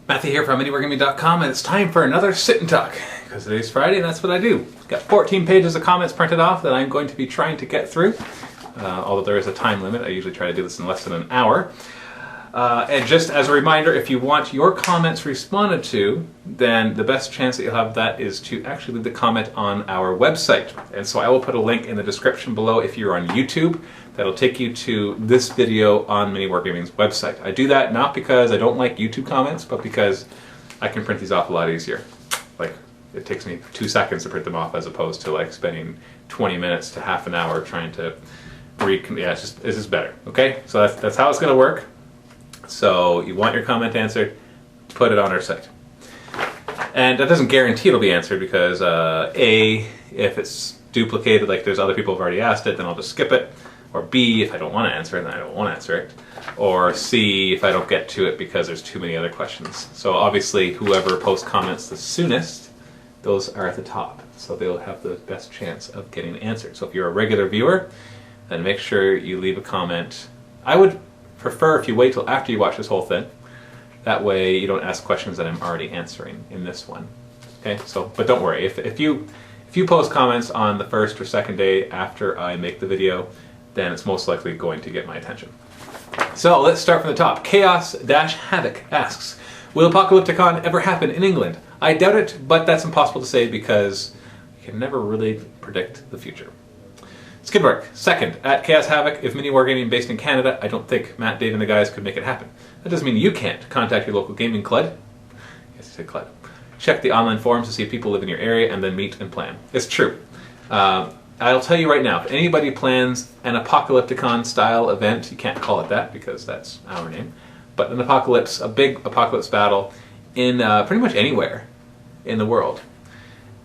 Matthew here from MiniWargaming.com, and it's time for another sit and talk, because today's Friday and that's what I do. Got 14 pages of comments printed off that I'm going to be trying to get through. Although there is a time limit, I usually try to do this in less than an hour. And just as a reminder, if you want your comments responded to, then the best chance that you'll have that is to actually leave the comment on our website. And so I will put a link in the description below if you're on YouTube. That'll take you to this video on Mini Wargaming's website. I do that not because I don't like YouTube comments, but because I can print these off a lot easier. Like, it takes me 2 seconds to print them off as opposed to like spending 20 minutes to half an hour trying to yeah, it's just better, okay? So that's how it's gonna work. So you want your comment answered, put it on our site. And that doesn't guarantee it'll be answered because A, if it's duplicated, like there's other people who've already asked it, then I'll just skip it. Or B, if I don't want to answer it, then I don't want to answer it. Or C, if I don't get to it because there's too many other questions. So obviously whoever posts comments the soonest, those are at the top. So they'll have the best chance of getting answered. So if you're a regular viewer, then make sure you leave a comment. I would prefer if you wait till after you watch this whole thing. That way you don't ask questions that I'm already answering in this one. Okay, so, but don't worry, if you post comments on the first or second day after I make the video, then it's most likely going to get my attention. So let's start from the top. Chaos-Havoc asks, will Apocalypticon ever happen in England? I doubt it, but that's impossible to say because you can never really predict the future. Skidmark, second, at Chaos Havoc, if Mini Wargaming based in Canada, I don't think Matt, Dave, and the guys could make it happen. That doesn't mean you can't. Contact your local gaming club. Yes, I said club. Check the online forums to see if people live in your area and then meet and plan. It's true. I'll tell you right now, if anybody plans an Apocalypticon style event, you can't call it that because that's our name, but an apocalypse, a big apocalypse battle in pretty much anywhere in the world,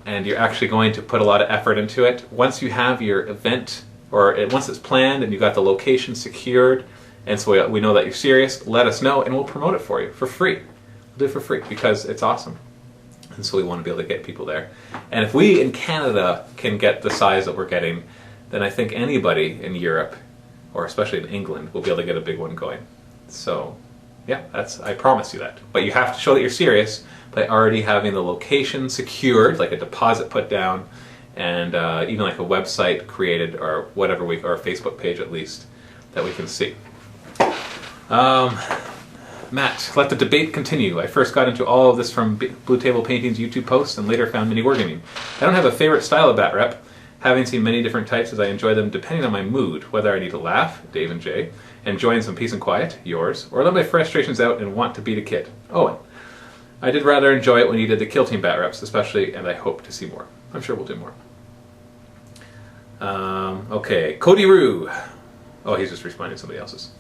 and you're actually going to put a lot of effort into it, once you have your event, or once it's planned and you got the location secured, and so we know that you're serious, let us know and we'll promote it for you for free. We'll do it for free because it's awesome. And so we want to be able to get people there. And if we in Canada can get the size that we're getting, then I think anybody in Europe, or especially in England, will be able to get a big one going. So, yeah, I promise you that. But you have to show that you're serious by already having the location secured, like a deposit put down, and even like a website created, or whatever or a Facebook page at least, that we can see. Matt, let the debate continue. I first got into all of this from Blue Table Painting's YouTube posts and later found Mini Wargaming. I don't have a favorite style of bat rep, having seen many different types as I enjoy them depending on my mood, whether I need to laugh, Dave and Jay, enjoying some peace and quiet, yours, or let my frustrations out and want to beat a kid, Owen. I did rather enjoy it when you did the Kill Team bat reps, especially, and I hope to see more. I'm sure we'll do more. Okay, Cody Rue. Oh, he's just responding to somebody else's.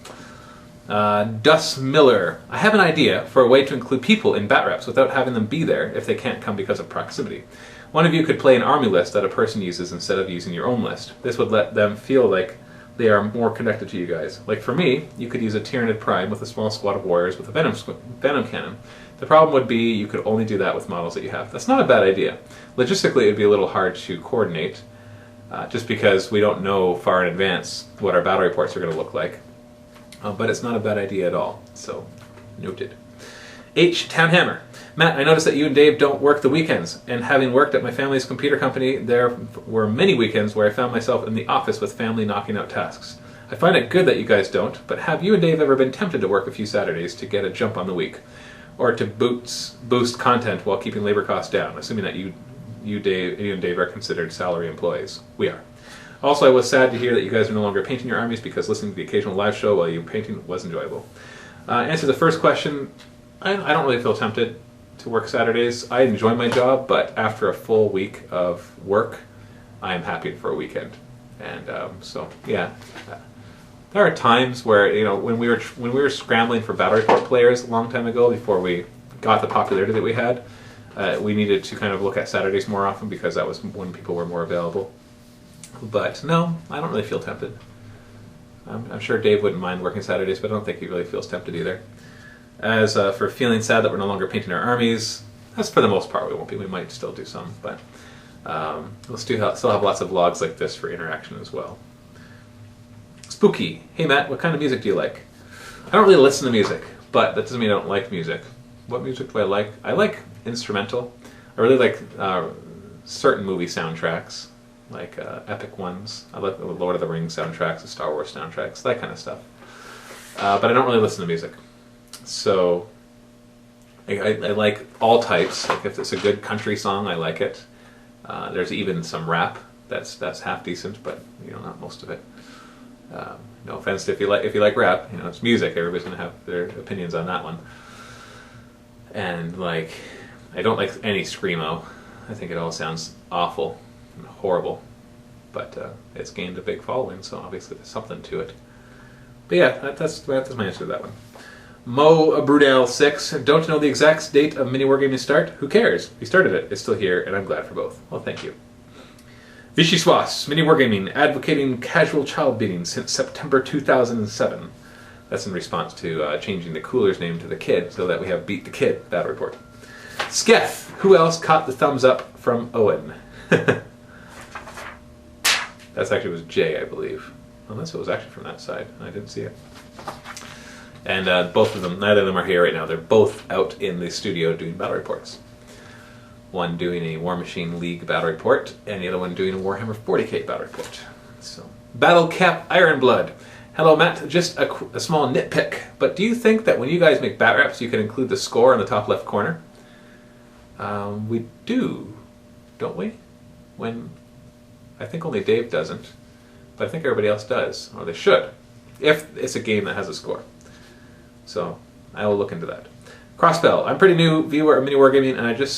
Dus Miller. I have an idea for a way to include people in bat reps without having them be there if they can't come because of proximity. One of you could play an army list that a person uses instead of using your own list. This would let them feel like they are more connected to you guys. Like for me, you could use a Tyranid Prime with a small squad of warriors with a Venom cannon. The problem would be you could only do that with models that you have. That's not a bad idea. Logistically, it would be a little hard to coordinate just because we don't know far in advance what our battle reports are going to look like. But it's not a bad idea at all, so noted. H. Townhammer. Matt, I noticed that you and Dave don't work the weekends, and having worked at my family's computer company, there were many weekends where I found myself in the office with family knocking out tasks. I find it good that you guys don't, but have you and Dave ever been tempted to work a few Saturdays to get a jump on the week? Or to boost content while keeping labor costs down, assuming that you and Dave are considered salary employees? We are. Also, I was sad to hear that you guys are no longer painting your armies because listening to the occasional live show while you were painting was enjoyable. Answer the first question, I don't really feel tempted to work Saturdays. I enjoy my job, but after a full week of work, I am happy for a weekend. And so, yeah. There are times where, you know, when we were scrambling for battle report players a long time ago, before we got the popularity that we had, we needed to kind of look at Saturdays more often because that was when people were more available. But no, I don't really feel tempted. I'm sure Dave wouldn't mind working Saturdays, but I don't think he really feels tempted either. As for feeling sad that we're no longer painting our armies, that's for the most part we won't be. We might still do some, but we'll still have lots of vlogs like this for interaction as well. Spooky. Hey Matt, what kind of music do you like? I don't really listen to music, but that doesn't mean I don't like music. What music do I like? I like instrumental. I really like certain movie soundtracks, like epic ones. I like the Lord of the Rings soundtracks, the Star Wars soundtracks, that kind of stuff. But I don't really listen to music. So I like all types. Like if it's a good country song, I like it. There's even some rap that's half decent, but not most of it. No offense if you like rap, it's music. Everybody's gonna have their opinions on that one. And I don't like any screamo. I think it all sounds awful and horrible. But it's gained a big following, so obviously there's something to it. But yeah, that's my answer to that one. Mo Brudel 6, don't know the exact date of Mini Wargaming start? Who cares? We started it, it's still here, and I'm glad for both. Well, thank you. Vichy Swas, Mini Wargaming, advocating casual child beating since September 2007. That's in response to changing the cooler's name to the Kid, so that we have Beat the Kid battle report. Sketh, who else caught the thumbs up from Owen? That's actually was Jay, I believe. Unless it was actually from that side. I didn't see it. And both of them, neither of them are here right now. They're both out in the studio doing battle reports. One doing a War Machine League battle report, and the other one doing a Warhammer 40k battle report. So, Battle Cap Ironblood. Hello, Matt. Just a small nitpick, but do you think that when you guys make bat reps, you can include the score in the top left corner? We do, don't we? I think only Dave doesn't, but I think everybody else does, or they should, if it's a game that has a score. So I will look into that. Crossbell, I'm pretty new viewer of Mini Wargaming, and I just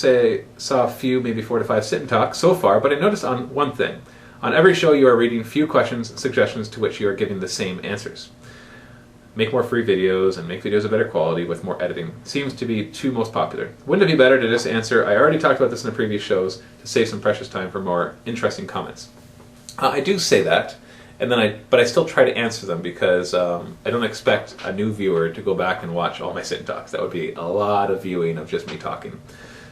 saw a few, maybe 4 to 5 sit and talk so far, but I noticed on one thing. On every show you are reading few questions and suggestions to which you are giving the same answers. Make more free videos and make videos of better quality with more editing. Seems to be two most popular. Wouldn't it be better to just answer, I already talked about this in the previous shows, to save some precious time for more interesting comments? I do say that, but I still try to answer them because I don't expect a new viewer to go back and watch all my sit and talks. That would be a lot of viewing of just me talking.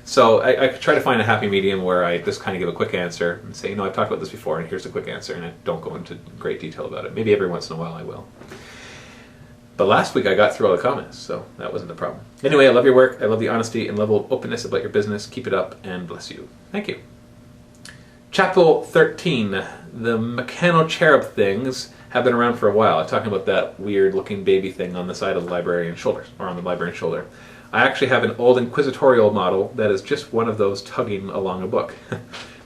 So I try to find a happy medium where I just kind of give a quick answer and say, I've talked about this before and here's a quick answer, and I don't go into great detail about it. Maybe every once in a while I will. But last week I got through all the comments, so that wasn't the problem. Anyway, I love your work. I love the honesty and level of openness about your business. Keep it up, and bless you. Thank you. Chapel 13. The Mechano Cherub things have been around for a while. I'm talking about that weird-looking baby thing on the side of the librarian's shoulder, or on the librarian's shoulder. I actually have an old inquisitorial model that is just one of those tugging along a book.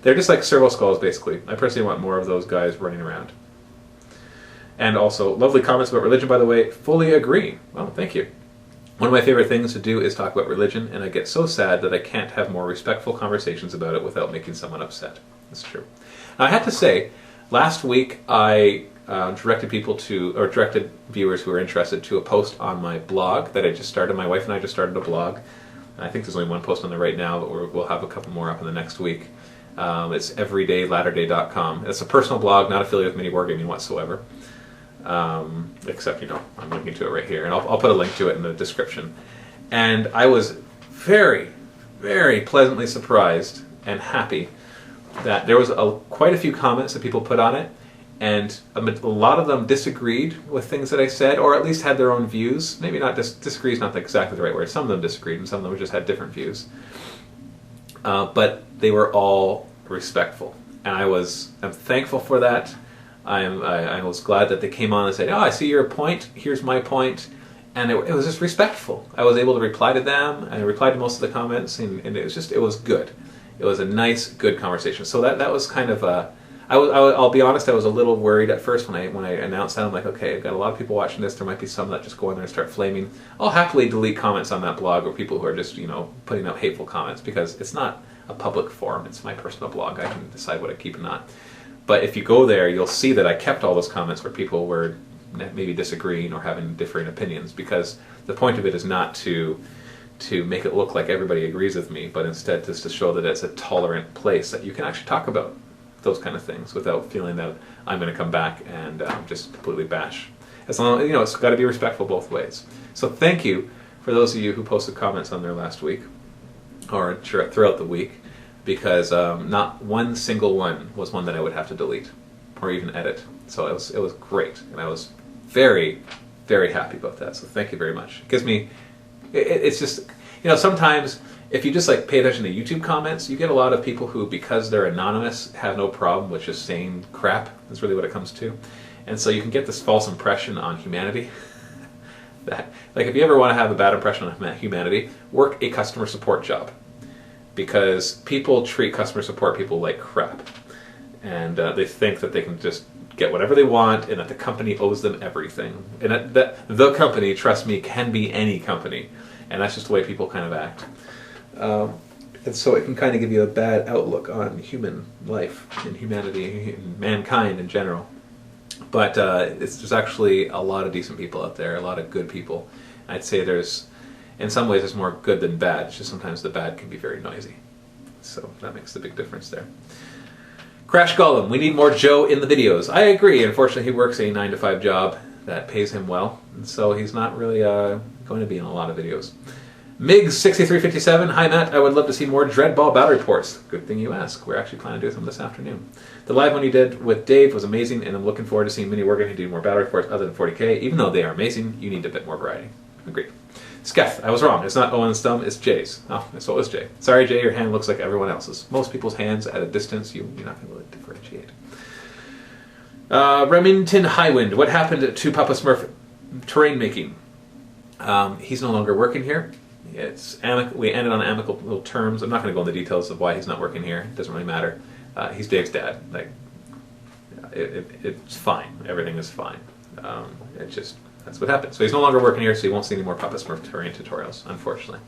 They're just like servo skulls, basically. I personally want more of those guys running around. And also, lovely comments about religion, by the way. Fully agree. Well, thank you. One of my favorite things to do is talk about religion, and I get so sad that I can't have more respectful conversations about it without making someone upset. That's true. Now, I had to say, last week I directed viewers who were interested to a post on my blog that I just started. My wife and I just started a blog. I think there's only one post on there right now, but we'll have a couple more up in the next week. It's everydaylatterday.com. It's a personal blog, not affiliated with Mini Wargaming whatsoever. Except, I'm linking to it right here, and I'll put a link to it in the description. And I was very, very pleasantly surprised and happy that there was quite a few comments that people put on it, and a lot of them disagreed with things that I said, or at least had their own views. Maybe not disagree is not exactly the right word. Some of them disagreed, and some of them just had different views. But they were all respectful, and I'm thankful for that. I was glad that they came on and said, I see your point, here's my point, and it was just respectful. I was able to reply to them, and I replied to most of the comments, and it was good. It was a nice, good conversation. So that was kind of I'll be honest, I was a little worried at first when I announced that. I'm like, okay, I've got a lot of people watching this, there might be some that just go in there and start flaming. I'll happily delete comments on that blog, or people who are just, putting out hateful comments, because it's not a public forum, it's my personal blog. I can decide what I keep and not. But if you go there, you'll see that I kept all those comments where people were maybe disagreeing or having differing opinions, because the point of it is not to make it look like everybody agrees with me, but instead just to show that it's a tolerant place that you can actually talk about those kind of things without feeling that I'm going to come back and just completely bash. As long as, it's got to be respectful both ways. So thank you for those of you who posted comments on there last week, or throughout the week, because not one single one was one that I would have to delete or even edit. So it was great, and I was very, very happy about that. So thank you very much. It gives me, it's just, You know, sometimes if you just like pay attention to YouTube comments, you get a lot of people who, because they're anonymous, have no problem with just saying crap. That's really what it comes to. And so you can get this false impression on humanity. That, like, if you ever want to have a bad impression on humanity, work a customer support job. Because people treat customer support people like crap. And they think that they can just get whatever they want and that the company owes them everything. And that the company, trust me, can be any company. And that's just the way people kind of act. And so it can kind of give you a bad outlook on human life and humanity and mankind in general. But there's actually a lot of decent people out there, a lot of good people. I'd say in some ways, there's more good than bad. It's just sometimes the bad can be very noisy. So that makes the big difference there. Crash Golem, we need more Joe in the videos. I agree. Unfortunately, he works a 9-to-5 job that pays him well. And so he's not really going to be in a lot of videos. Migs6357, hi Matt, I would love to see more Dreadball battle reports. Good thing you ask. We're actually planning to do some this afternoon. The live one you did with Dave was amazing, and I'm looking forward to seeing Mini Worgen do more battle reports other than 40k. Even though they are amazing, you need a bit more variety. Agreed. Sketh, I was wrong. It's not Owen's thumb, it's Jay's. Oh, so it was Jay. Sorry, Jay, your hand looks like everyone else's. Most people's hands at a distance, you're not going to be able to differentiate. Remington Highwind, what happened to Papa Smurf terrain making? He's no longer working here. We ended on amicable terms. I'm not going to go into the details of why he's not working here. It doesn't really matter. He's Dave's dad. Like, it's fine. Everything is fine. That's what happened. So he's no longer working here, so you won't see any more Papa Smurf terrain tutorials, unfortunately.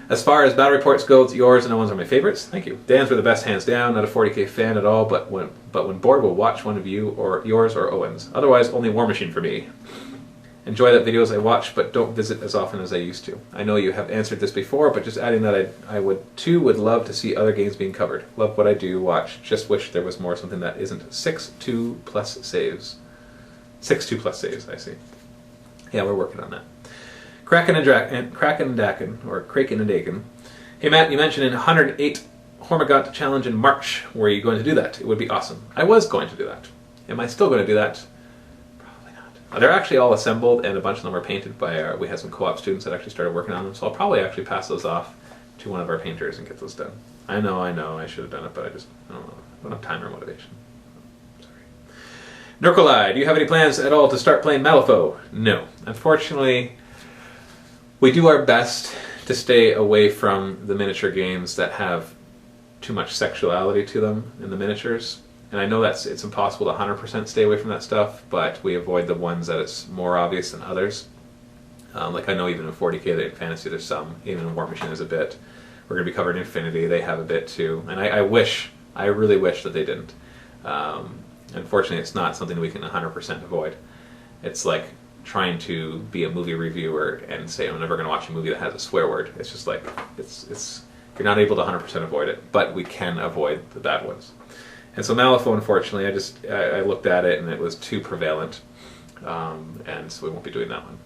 As far as battle reports go, yours and Owen's are my favorites. Thank you. Dan's were the best, hands down. Not a 40k fan at all, but when bored, will watch one of you or yours or Owen's. Otherwise, only War Machine for me. Enjoy that videos I watch, but don't visit as often as I used to. I know you have answered this before, but just adding that I would love to see other games being covered. Love what I do, watch. Just wish there was more something that isn't 6-2 plus saves. 6-2 plus saves, I see. Yeah, we're working on that. Kraken and Dakin, or Kraken and Dakin. Hey Matt, you mentioned in 108 Hormigaunt Challenge in March. Were you going to do that? It would be awesome. I was going to do that. Am I still going to do that? They're actually all assembled, and a bunch of them are painted by we had some co-op students that actually started working on them, so I'll probably actually pass those off to one of our painters and get those done. I know, I should have done it, but I don't know. I don't have time or motivation. Sorry. Nurkolai, do you have any plans at all to start playing Malifaux? No. Unfortunately, we do our best to stay away from the miniature games that have too much sexuality to them in the miniatures. And I know it's impossible to 100% stay away from that stuff, but we avoid the ones that it's more obvious than others. Like I know even in 40k, in Fantasy, there's some. Even in War Machine, there's a bit. We're going to be covering Infinity. They have a bit too. And I really wish that they didn't. Unfortunately, it's not something we can 100% avoid. It's like trying to be a movie reviewer and say, I'm never going to watch a movie that has a swear word. It's just like, you're not able to 100% avoid it, but we can avoid the bad ones. And so Malifaux, unfortunately, I looked at it and it was too prevalent, and so we won't be doing that one.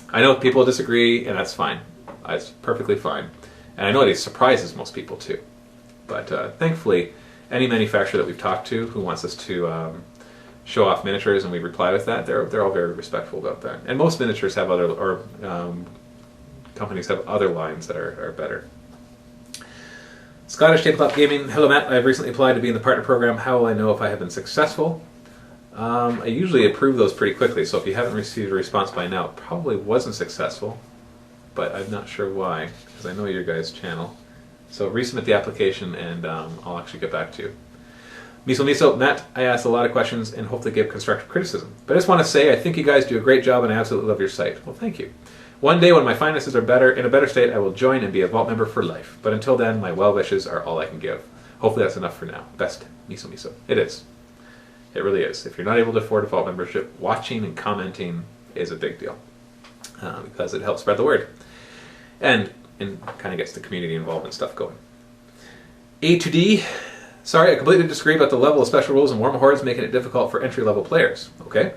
I know people disagree, and that's fine. It's perfectly fine. And I know it surprises most people too. But thankfully, any manufacturer that we've talked to who wants us to show off miniatures and we reply with that, they're all very respectful about that. And most miniatures have companies have other lines that are better. Scottish Tabletop Gaming, hello Matt, I have recently applied to be in the partner program. How will I know if I have been successful? I usually approve those pretty quickly, so if you haven't received a response by now, it probably wasn't successful, but I'm not sure why, because I know your guys' channel. So resubmit the application and I'll actually get back to you. Miso, Matt, I asked a lot of questions and hope to give constructive criticism, but I just want to say I think you guys do a great job and I absolutely love your site. Well, thank you. One day when my finances are in a better state, I will join and be a Vault member for life. But until then, my well wishes are all I can give. Hopefully that's enough for now. Best, Miso. It is. It really is. If you're not able to afford a Vault membership, watching and commenting is a big deal. Because it helps spread the word. And kind of gets the community involvement stuff going. A to D. Sorry, I completely disagree about the level of special rules in Warhammer Hordes making it difficult for entry-level players. Okay?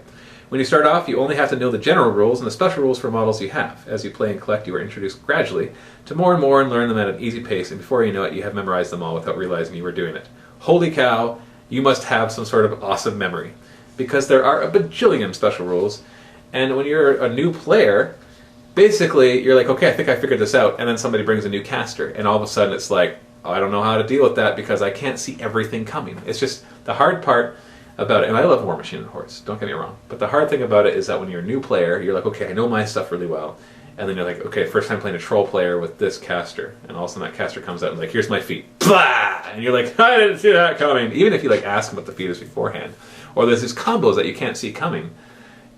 When you start off, you only have to know the general rules and the special rules for models you have. As you play and collect, you are introduced gradually to more and more and learn them at an easy pace, and before you know it, you have memorized them all without realizing you were doing it. Holy cow, you must have some sort of awesome memory, because there are a bajillion special rules, and when you're a new player, basically, you're like, okay, I think I figured this out, and then somebody brings a new caster, and all of a sudden it's like, oh, I don't know how to deal with that because I can't see everything coming. It's just the hard part about it, and I love War Machine and Hordes, don't get me wrong, but the hard thing about it is that when you're a new player, you're like, okay, I know my stuff really well, and then you're like, okay, first time playing a troll player with this caster, and all of a sudden that caster comes out and like, here's my feat, blah! And you're like, I didn't see that coming, even if you like ask him what the feat is beforehand, or there's these combos that you can't see coming.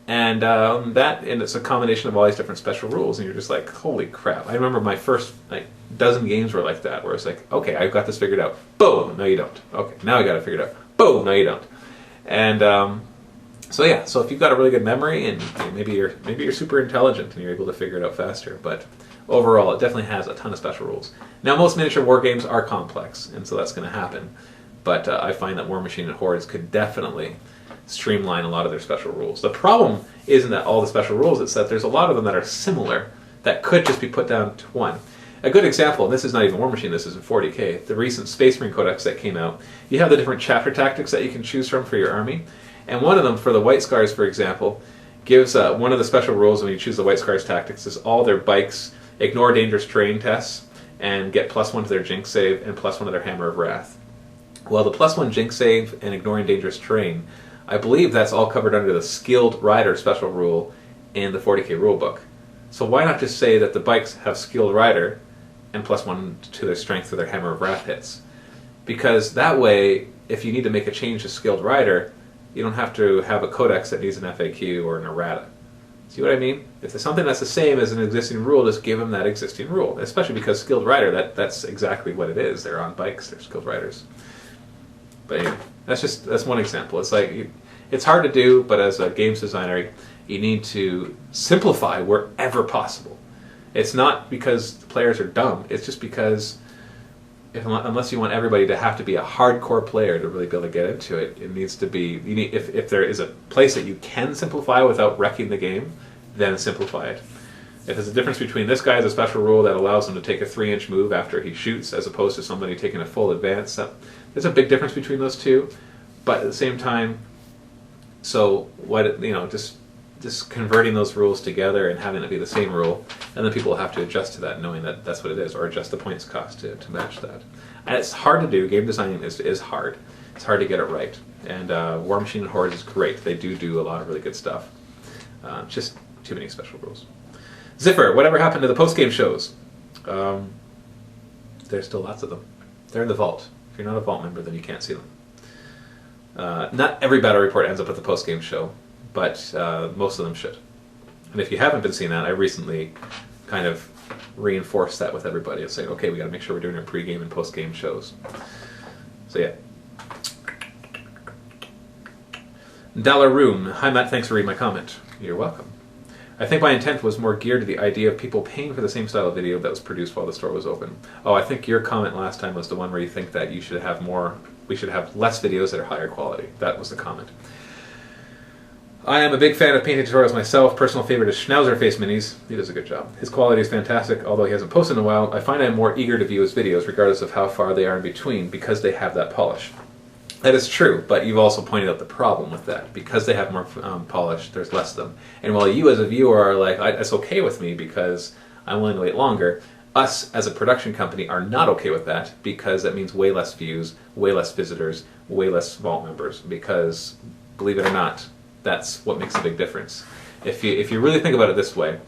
And and it's a combination of all these different special rules, and you're just like, holy crap. I remember my first like dozen games were like that, where it's like, okay, I've got this figured out. Boom! No, you don't. Okay, now I got it figured out. Boom! No, you don't. And so yeah, so if you've got a really good memory, and maybe you're super intelligent and you're able to figure it out faster, but overall, it definitely has a ton of special rules. Now, most miniature war games are complex, and so that's going to happen. But I find that War Machine and Hordes could definitely streamline a lot of their special rules. The problem isn't that all the special rules, it's that there's a lot of them that are similar that could just be put down to one. A good example, and this is not even War Machine, this is in 40k, the recent Space Marine Codex that came out, you have the different chapter tactics that you can choose from for your army, and one of them, for the White Scars, for example, gives one of the special rules when you choose the White Scars tactics is all their bikes ignore dangerous terrain tests and get +1 to their Jinx save and +1 to their Hammer of Wrath. Well, the +1 Jinx save and ignoring dangerous terrain, I believe that's all covered under the Skilled Rider special rule in the 40k rulebook. So why not just say that the bikes have Skilled Rider and +1 to their strength for their Hammer of Wrath hits? Because that way, if you need to make a change to Skilled Rider, you don't have to have a codex that needs an FAQ or an errata. See what I mean? If there's something that's the same as an existing rule, just give them that existing rule. Especially because Skilled Rider, that's exactly what it is. They're on bikes, they're Skilled Riders. But anyway, that's one example. It's like, it's hard to do, but as a games designer, you need to simplify wherever possible. It's not because the players are dumb, it's just because unless you want everybody to have to be a hardcore player to really be able to get into it, it needs to be, if there is a place that you can simplify without wrecking the game, then simplify it. If there's a difference between this guy has a special rule that allows him to take a 3-inch move after he shoots as opposed to somebody taking a full advance, there's a big difference between those two, but at the same time, so what, just converting those rules together and having it be the same rule, and then people will have to adjust to that, knowing that that's what it is, or adjust the points cost to match that. And it's hard to do. Game designing is hard. It's hard to get it right. And War Machine and Hordes is great. They do a lot of really good stuff. Just too many special rules. Ziffer, whatever happened to the post-game shows? There's still lots of them. They're in the vault. If you're not a vault member, then you can't see them. Not every battle report ends up at the post-game show, but most of them should. And if you haven't been seeing that, I recently kind of reinforced that with everybody. It's like, okay, we got to make sure we're doing our pre-game and post-game shows. So yeah. Dollar Room. Hi Matt, thanks for reading my comment. You're welcome. I think my intent was more geared to the idea of people paying for the same style of video that was produced while the store was open. Oh, I think your comment last time was the one where you think that you should have we should have less videos that are higher quality. That was the comment. I am a big fan of painting tutorials myself. Personal favorite is Schnauzer Face Minis. He does a good job. His quality is fantastic, although he hasn't posted in a while. I find I'm more eager to view his videos, regardless of how far they are in between, because they have that polish. That is true, but you've also pointed out the problem with that. Because they have more polish, there's less of them. And while you as a viewer are like, it's okay with me because I'm willing to wait longer, us as a production company are not okay with that, because that means way less views, way less visitors, way less vault members, because, believe it or not, that's what makes a big difference. If you really think about it this way,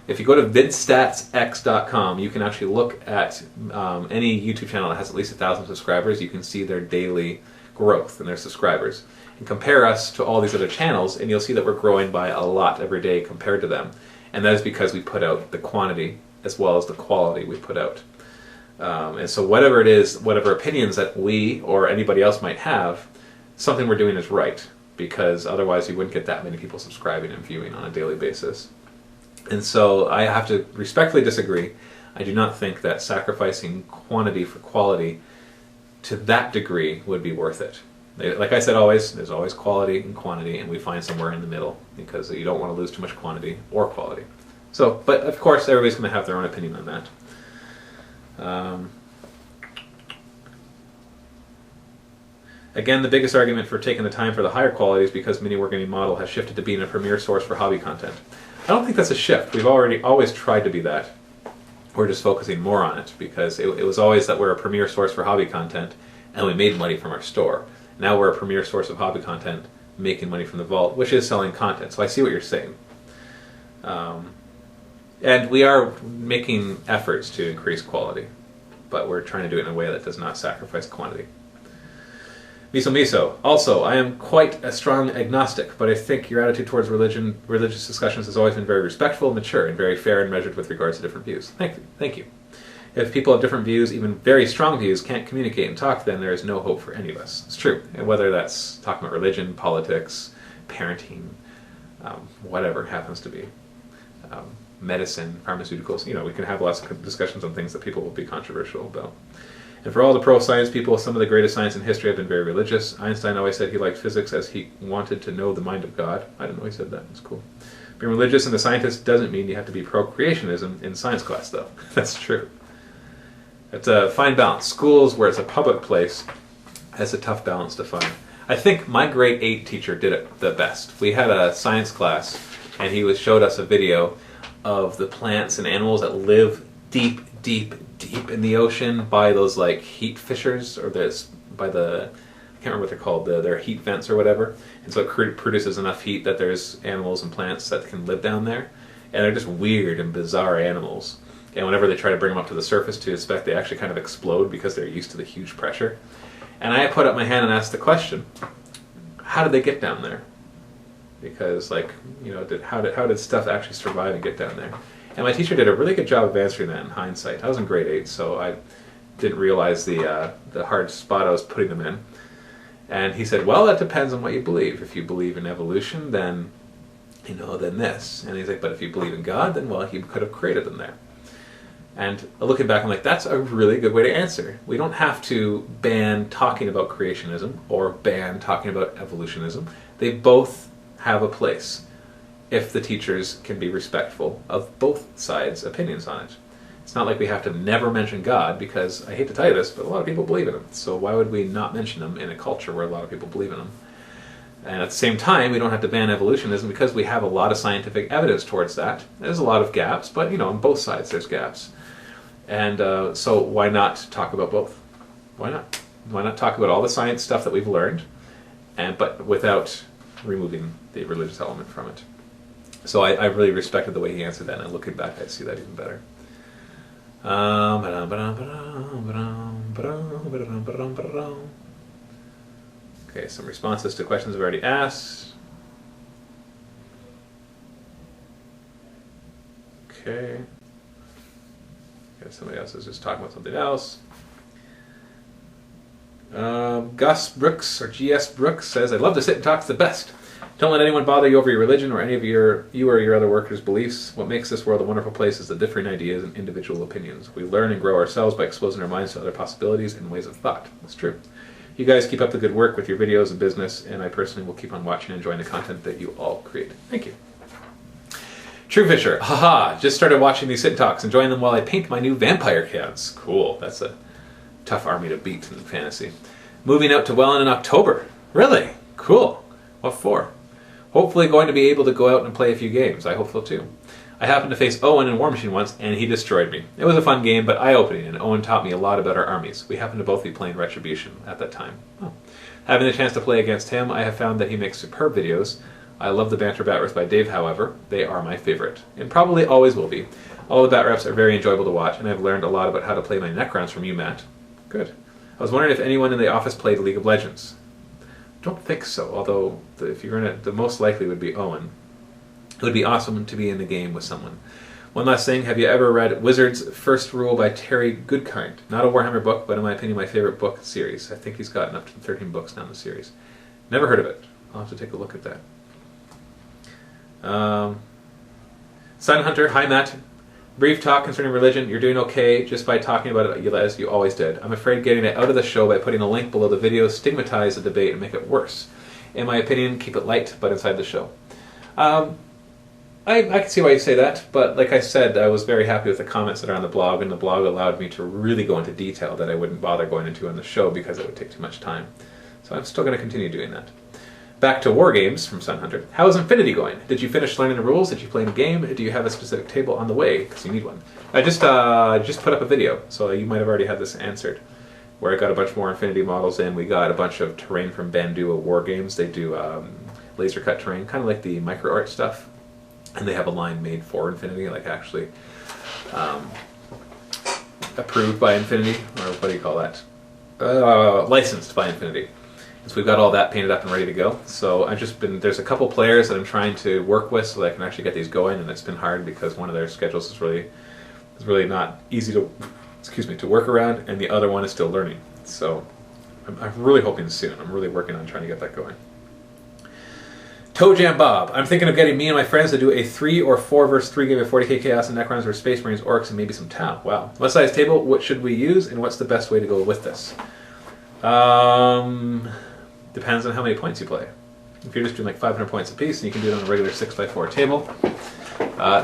if you go to vidstatsx.com, you can actually look at any YouTube channel that has at least 1,000 subscribers. You can see their daily growth and their subscribers, and compare us to all these other channels, and you'll see that we're growing by a lot every day compared to them. And that is because we put out the quantity as well as the quality we put out. And so whatever it is, whatever opinions that we or anybody else might have, something we're doing is right, because otherwise you wouldn't get that many people subscribing and viewing on a daily basis. And so I have to respectfully disagree. I do not think that sacrificing quantity for quality to that degree would be worth it. Like I said, there's always quality and quantity, and we find somewhere in the middle, because you don't want to lose too much quantity or quality. So, but of course everybody's going to have their own opinion on that. Again, the biggest argument for taking the time for the higher quality is because Mini Wargaming Model has shifted to being a premier source for hobby content. I don't think that's a shift. We've always tried to be that. We're just focusing more on it because it was always that we're a premier source for hobby content and we made money from our store. Now we're a premier source of hobby content making money from the vault, which is selling content. So I see what you're saying. And we are making efforts to increase quality, but we're trying to do it in a way that does not sacrifice quantity. Miso Miso. Also, I am quite a strong agnostic, but I think your attitude towards religious discussions has always been very respectful, mature, and very fair and measured with regards to different views. Thank you. If people have different views, even very strong views, can't communicate and talk, then there is no hope for any of us. It's true. And whether that's talking about religion, politics, parenting, whatever it happens to be, medicine, pharmaceuticals, we can have lots of discussions on things that people will be controversial about. And for all the pro-science people, some of the greatest science in history have been very religious. Einstein always said he liked physics as he wanted to know the mind of God. I didn't know he said that. It's cool. Being religious and a scientist doesn't mean you have to be pro-creationism in science class, though. That's true. It's a fine balance. Schools, where it's a public place, has a tough balance to find. I think my grade 8 teacher did it the best. We had a science class, and he showed us a video of the plants and animals that live deep in the ocean by those like heat fissures, or by the, I can't remember what they're called, their heat vents or whatever. And so it produces enough heat that there's animals and plants that can live down there. And they're just weird and bizarre animals. And whenever they try to bring them up to the surface to inspect, they actually kind of explode because they're used to the huge pressure. And I put up my hand and asked the question, how did they get down there? Because how did stuff actually survive and get down there? And my teacher did a really good job of answering that in hindsight. I was in grade 8, so I didn't realize the hard spot I was putting them in. And he said, well, that depends on what you believe. If you believe in evolution, then this. And he's like, but if you believe in God, then, well, he could have created them there. And looking back, I'm like, that's a really good way to answer. We don't have to ban talking about creationism or ban talking about evolutionism. They both have a place if the teachers can be respectful of both sides' opinions on it. It's not like we have to never mention God, because I hate to tell you this, but a lot of people believe in him. So why would we not mention him in a culture where a lot of people believe in him? And at the same time, we don't have to ban evolutionism because we have a lot of scientific evidence towards that. There's a lot of gaps, but on both sides there's gaps. And so why not talk about both? Why not? Why not talk about all the science stuff that we've learned, but without removing the religious element from it? So I really respected the way he answered that, and looking back, I see that even better. Okay, some responses to questions I've already asked. Okay. Somebody else is just talking about something else. Gus Brooks, or GS Brooks, says, I'd love to sit and talk. It's the best. Don't let anyone bother you over your religion or any of you or your other workers' beliefs. What makes this world a wonderful place is the differing ideas and individual opinions. We learn and grow ourselves by exposing our minds to other possibilities and ways of thought. That's true. You guys keep up the good work with your videos and business, and I personally will keep on watching and enjoying the content that you all create. Thank you. True Fisher, haha, just started watching these sit talks, enjoying them while I paint my new vampire cats. Cool, that's a tough army to beat in fantasy. Moving out to Welland in October. Really? Cool. What for? Hopefully going to be able to go out and play a few games. I hope so too. I happened to face Owen in War Machine once, and he destroyed me. It was a fun game, but eye-opening, and Owen taught me a lot about our armies. We happened to both be playing Retribution at that time. Oh. Having the chance to play against him, I have found that he makes superb videos. I love the banter bat reps by Dave, however. They are my favorite, and probably always will be. All the bat reps are very enjoyable to watch, and I've learned a lot about how to play my Necrons from you, Matt. Good. I was wondering if anyone in the office played League of Legends. Don't think so, although if you're in it, the most likely would be Owen. It would be awesome to be in the game with someone. One last thing, have you ever read Wizard's First Rule by Terry Goodkind? Not a Warhammer book, but in my opinion, my favorite book series. I think he's gotten up to 13 books now in the series. Never heard of it. I'll have to take a look at that. Sun Hunter, hi Matt. Brief talk concerning religion. You're doing okay just by talking about it as you always did. I'm afraid getting it out of the show by putting a link below the video stigmatize the debate and make it worse. In my opinion, keep it light, but inside the show. I can see why you say that, but like I said, I was very happy with the comments that are on the blog, and the blog allowed me to really go into detail that I wouldn't bother going into on the show because it would take too much time. So I'm still going to continue doing that. Back to War Games from Sun Hunter. How is Infinity going? Did you finish learning the rules? Did you play the game? Do you have a specific table on the way? Because you need one. I just put up a video, so you might have already had this answered, where I got a bunch more Infinity models in. We got a bunch of terrain from Bandua War Games. They do laser cut terrain, kind of like the micro art stuff. And they have a line made for Infinity, like actually approved by Infinity, or what do you call that? Licensed by Infinity. So we've got all that painted up and ready to go. So there's a couple players that I'm trying to work with so that I can actually get these going, and it's been hard because one of their schedules is really not easy to work around, and the other one is still learning. So I'm really hoping soon. I'm really working on trying to get that going. Toe Jam Bob, I'm thinking of getting me and my friends to do a 3 or 4 versus 3 game of 40k Chaos and Necrons versus Space Marines, Orcs, and maybe some Tau. Wow. What size table? What should we use? And what's the best way to go with this? Depends on how many points you play. If you're just doing like 500 points a piece, and you can do it on a regular 6x4 table.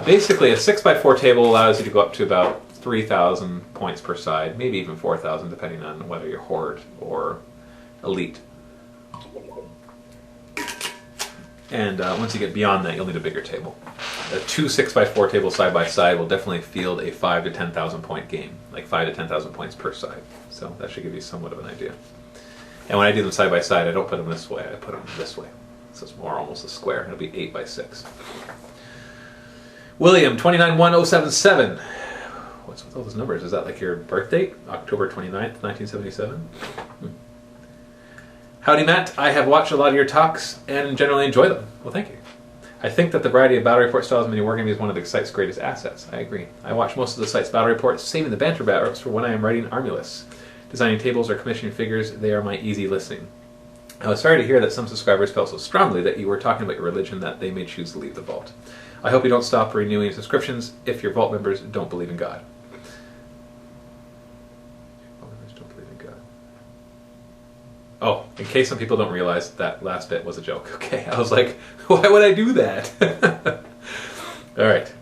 Basically, a 6x4 table allows you to go up to about 3,000 points per side, maybe even 4,000, depending on whether you're Horde or Elite. And once you get beyond that, you'll need a bigger table. A 2 6x4 tables side by side will definitely field a 5,000 to 10,000 point game, like 5,000 to 10,000 points per side. So that should give you somewhat of an idea. And when I do them side by side, I don't put them this way, I put them this way. So it's more almost a square. It'll be 8x6. William, 291077. What's with all those numbers? Is that like your birth date? October 29th, 1977? Howdy, Matt. I have watched a lot of your talks and generally enjoy them. Well, thank you. I think that the variety of battle report styles in mini wargaming is one of the site's greatest assets. I agree. I watch most of the site's battle reports, saving the banter battle reports for when I am writing army lists. Designing tables or commissioning figures, they are my easy listening. I was sorry to hear that some subscribers felt so strongly that you were talking about your religion that they may choose to leave the vault. I hope you don't stop renewing subscriptions if your vault members don't believe in God. Oh, in case some people don't realize, that last bit was a joke. Okay, I was like, why would I do that? Alright.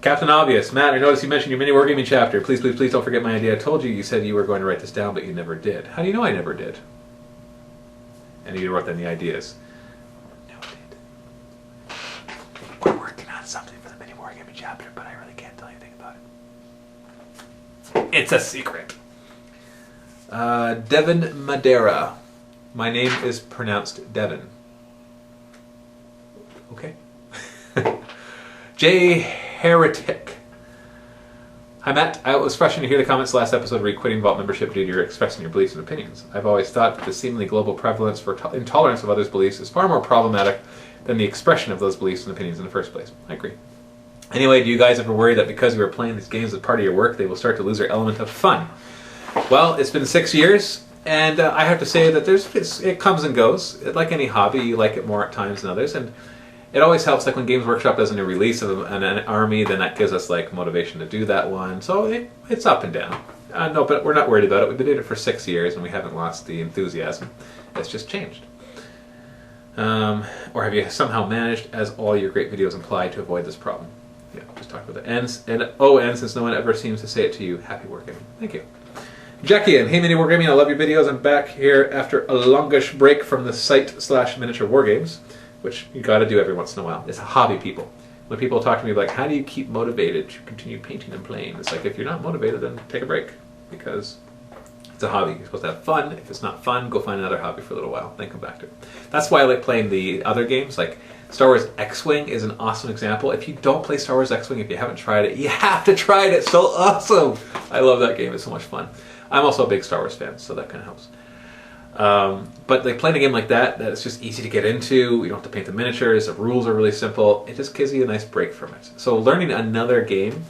Captain Obvious. Matt, I noticed you mentioned your mini wargaming chapter. Please, please, please don't forget my idea. I told you you said you were going to write this down, but you never did. How do you know I never did? And you wrote down the ideas. No, I did. We're working on something for the mini wargaming chapter, but I really can't tell you anything about it. It's a secret. Devin Madeira. My name is pronounced Devin. Okay. J. Heretic. Hi Matt, it was refreshing to hear the comments last episode where you quitting Vault membership due to your expressing your beliefs and opinions. I've always thought that the seemingly global prevalence for intolerance of others' beliefs is far more problematic than the expression of those beliefs and opinions in the first place. I agree. Anyway, do you guys ever worry that because you are playing these games as part of your work, they will start to lose their element of fun? Well, it's been 6 years, and I have to say that it comes and goes. Like any hobby, you like it more at times than others, and it always helps, like when Games Workshop does a new release of an army, then that gives us like motivation to do that one. So it's up and down. No, but we're not worried about it. We've been doing it for 6 years and we haven't lost the enthusiasm. It's just changed. Or have you somehow managed, as all your great videos imply, to avoid this problem? Yeah, just talk about it. And since no one ever seems to say it to you, happy wargaming. Thank you. Jackie and hey Mini Wargaming, I love your videos. I'm back here after a longish break from the site/miniature wargames. Which you got to do every once in a while. It's a hobby, people. When people talk to me like, how do you keep motivated to continue painting and playing? It's like, if you're not motivated, then take a break. Because it's a hobby. You're supposed to have fun. If it's not fun, go find another hobby for a little while. Then come back to it. That's why I like playing the other games. Like Star Wars X-Wing is an awesome example. If you don't play Star Wars X-Wing, if you haven't tried it, you have to try it. It's so awesome. I love that game. It's so much fun. I'm also a big Star Wars fan, so that kind of helps. But like playing a game like that it's just easy to get into. You don't have to paint the miniatures. The rules are really simple. It just gives you a nice break from it. So learning another game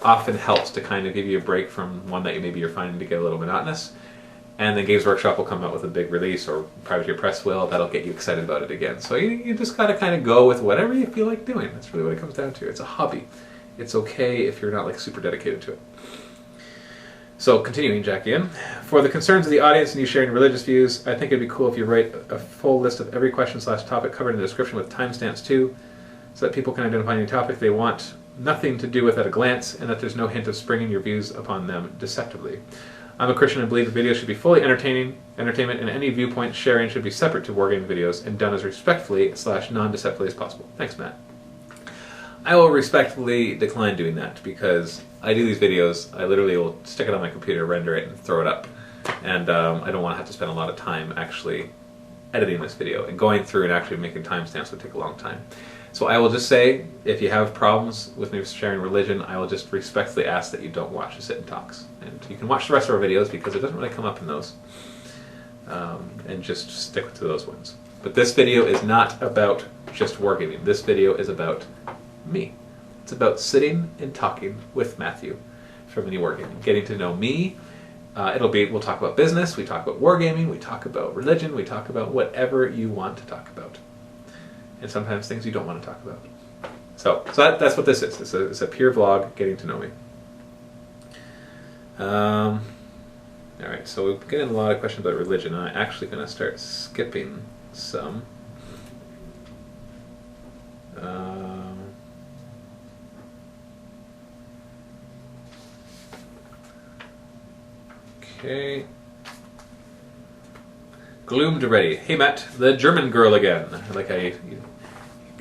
often helps to kind of give you a break from one that maybe you're finding to get a little monotonous. And then Games Workshop will come out with a big release, or Privateer Press will. That'll get you excited about it again. So you just gotta kind of go with whatever you feel like doing. That's really what it comes down to. It's a hobby. It's okay if you're not like super dedicated to it. So, continuing, Jackie in. For the concerns of the audience and you sharing religious views, I think it'd be cool if you write a full list of every question/topic covered in the description with timestamps too, so that people can identify any topic they want nothing to do with at a glance, and that there's no hint of springing your views upon them deceptively. I'm a Christian and believe the videos should be fully entertainment, and any viewpoint sharing should be separate to wargaming videos and done as respectfully / non-deceptively as possible. Thanks, Matt. I will respectfully decline doing that because I do these videos, I literally will stick it on my computer, render it, and throw it up. And I don't want to have to spend a lot of time actually editing this video, and going through and actually making timestamps would take a long time. So I will just say, if you have problems with me sharing religion, I will just respectfully ask that you don't watch the Sit and Talks. And you can watch the rest of our videos because it doesn't really come up in those. And just stick to those ones. But this video is not about just wargaming. This video is about me. It's about sitting and talking with Matthew from Mini Wargaming, getting to know me. We'll talk about business, we talk about wargaming, we talk about religion, we talk about whatever you want to talk about. And sometimes things you don't want to talk about. So that's what this is. It's a pure vlog, getting to know me. Alright, so we're getting a lot of questions about religion, and I'm actually going to start skipping some. Okay. Gloomed ready. Hey Matt, the German girl again. I like how you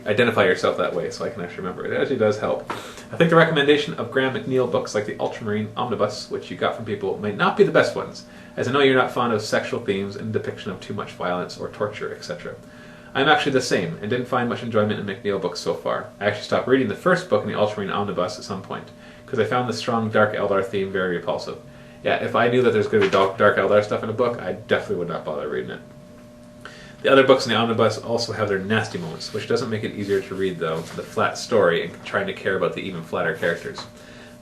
identify yourself that way so I can actually remember. It actually does help. I think the recommendation of Graham McNeil books like the Ultramarine Omnibus, which you got from people, might not be the best ones, as I know you're not fond of sexual themes and depiction of too much violence or torture, etc. I'm actually the same, and didn't find much enjoyment in McNeil books so far. I actually stopped reading the first book in the Ultramarine Omnibus at some point, because I found the strong Dark Eldar theme very repulsive. Yeah, if I knew that there's going to be Dark Eldar stuff in a book, I definitely would not bother reading it. The other books in the Omnibus also have their nasty moments, which doesn't make it easier to read, though, the flat story and trying to care about the even flatter characters.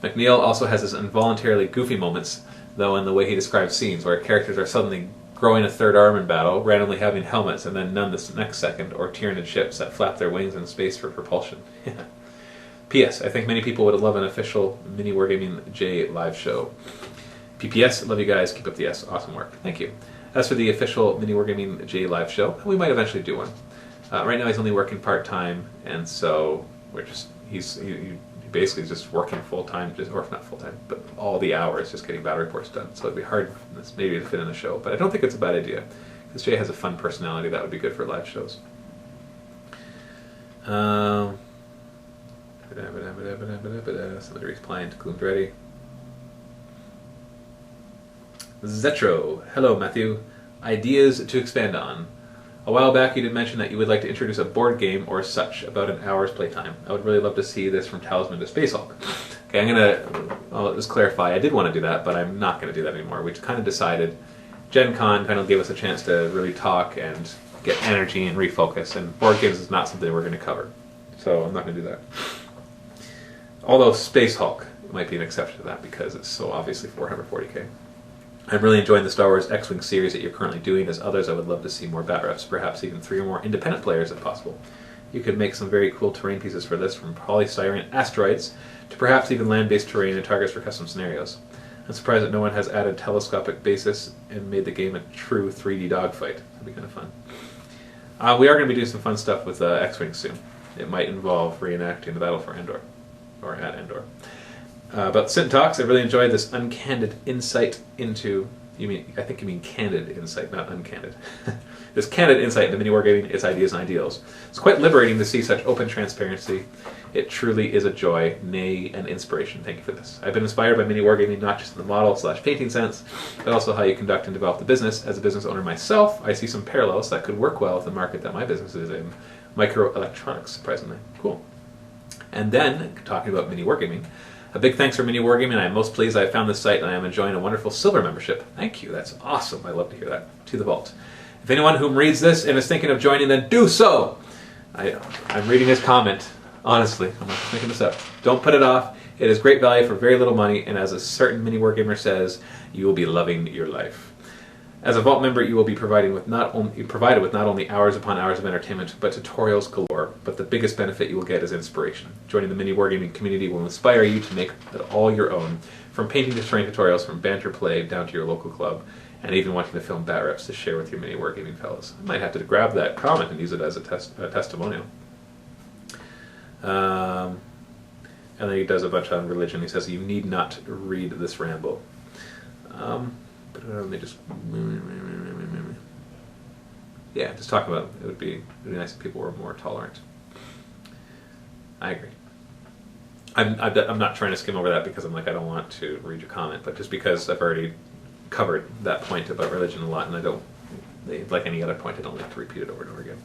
McNeil also has his involuntarily goofy moments, though, in the way he describes scenes, where characters are suddenly growing a third arm in battle, randomly having helmets and then none the next second, or Tyranid ships that flap their wings in space for propulsion. P.S. I think many people would love an official Mini Wargaming J live show. P.P.S. Love you guys. Keep up the awesome work. Thank you. As for the official Mini Wargaming J live show, we might eventually do one. Right now he's only working part-time, and so he basically is just working full-time, or not full-time, but all the hours just getting battle reports done. So it'd be hard maybe to fit in the show, but I don't think it's a bad idea, because Jay has a fun personality that would be good for live shows. Somebody replying to Gloomed Ready. Zetro, hello Matthew. Ideas to expand on. A while back you did mention that you would like to introduce a board game or such about an hour's playtime. I would really love to see this from Talisman to Space Hulk. Okay, I'll just clarify, I did want to do that, but I'm not going to do that anymore. We kind of decided, Gen Con kind of gave us a chance to really talk and get energy and refocus, and board games is not something we're going to cover. So I'm not going to do that. Although Space Hulk might be an exception to that because it's so obviously 440k. I'm really enjoying the Star Wars X-Wing series that you're currently doing. As others, I would love to see more bat reps, perhaps even 3 or more independent players if possible. You could make some very cool terrain pieces for this, from polystyrene asteroids to perhaps even land-based terrain and targets for custom scenarios. I'm surprised that no one has added telescopic basis and made the game a true 3D dogfight. That'd be kind of fun. We are going to be doing some fun stuff with X-Wing soon. It might involve reenacting the battle for Endor, or at Endor. About Sit and Talks, I really enjoyed this uncandid insight into... I think you mean candid insight, not uncandid. This candid insight into mini wargaming, its ideas and ideals. It's quite liberating to see such open transparency. It truly is a joy, nay, an inspiration. Thank you for this. I've been inspired by mini wargaming, not just in the model/painting sense, but also how you conduct and develop the business. As a business owner myself, I see some parallels that could work well with the market that my business is in. Microelectronics, surprisingly. Cool. And then, talking about mini wargaming, a big thanks for Mini Wargaming. I am most pleased I found this site and I am enjoying a wonderful silver membership. Thank you, that's awesome. I love to hear that. To the vault. If anyone whom reads this and is thinking of joining, then do so! I'm reading his comment. Honestly, I'm not just making this up. Don't put it off. It is great value for very little money, and as a certain Mini Wargamer says, you will be loving your life. As a Vault member, you will be provided with not only hours upon hours of entertainment, but tutorials galore. But the biggest benefit you will get is inspiration. Joining the Mini Wargaming community will inspire you to make it all your own, from painting to terrain tutorials, from banter play down to your local club, and even wanting to film bat reps to share with your Mini Wargaming fellows. I might have to grab that comment and use it as a testimonial. And then he does a bunch on religion. He says, you need not read this ramble. But they just... Yeah, just talk about it. It would be nice if people were more tolerant. I agree. I'm not trying to skim over that because I'm like, I don't want to read your comment, but just because I've already covered that point about religion a lot, and I don't, like any other point, I don't like to repeat it over and over again.